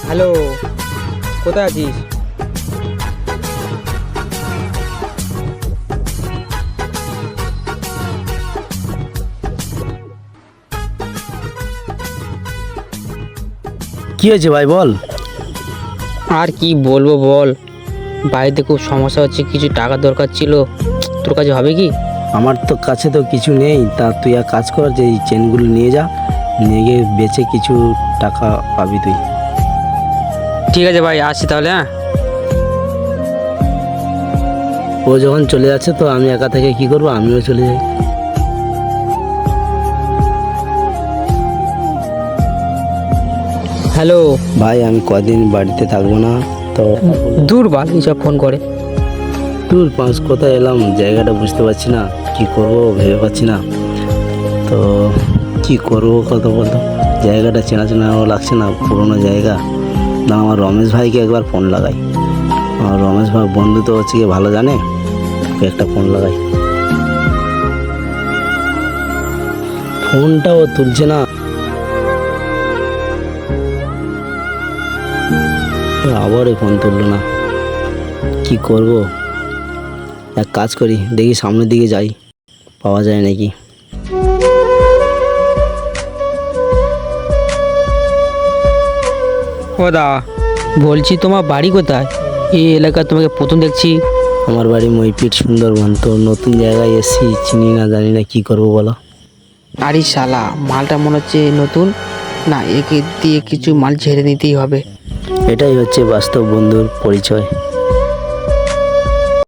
Hello, কোথায় আছিস? কি হয়েছে ভাই বল। আর কি বলবো বল, বাড়িতে খুব সমস্যা হচ্ছে, কিছু টাকা দরকার ছিল। তোর কাছে হবে কি? আমার তো কাছে তো কিছু নেই, তা তুই এক কাজ কর, যে এই চেনগুলো নিয়ে যা, নিয়ে গিয়ে বেচে কিছু টাকা পাবি তুই। ঠিক আছে ভাই, আসছি তাহলে। হ্যাঁ, ও যখন চলে যাচ্ছে তো আমি একা থেকে কি করবো, আমিও চলে যাই। হ্যালো। ভাই আমি কদিন বাড়িতে থাকবো না তো। দূর বাল, এইসব ফোন করে। তোর পাঁচ কোথায় এলাম, জায়গাটা বুঝতে পারছি না, কি করব ভেবে পাচ্ছি না তো। কি করবো কত বলতো, জায়গাটা চেনা চেনাও লাগছে না, পুরোনো জায়গা না। আমার রমেশ ভাইকে একবার ফোন লাগাই, আমার রমেশ ভাই বন্ধু তো হচ্ছে কি ভালো জানে, ওকে একটা ফোন লাগাই। ফোনটাও তুলছে না, আবারও ফোন তুললো না, কি করব। এক কাজ করি, দেখি সামনের দিকে যাই, পাওয়া যায় নাকি। ও দা, বলছি তোমার বাড়ি কোথায়? এই এলাকা তোমাকে প্রথম দেখছি। আমার বাড়ি মইপিট সুন্দরবন, তো নতুন জায়গায় এসেছি, চিনি না জানি না কি করব বলো। আরে শালা, মালটা মনে হচ্ছে নতুন। না, একে দিয়ে কিছু মাল ঝেড়ে নিতেই হবে। এটাই হচ্ছে বাস্তব বন্ধুর পরিচয়।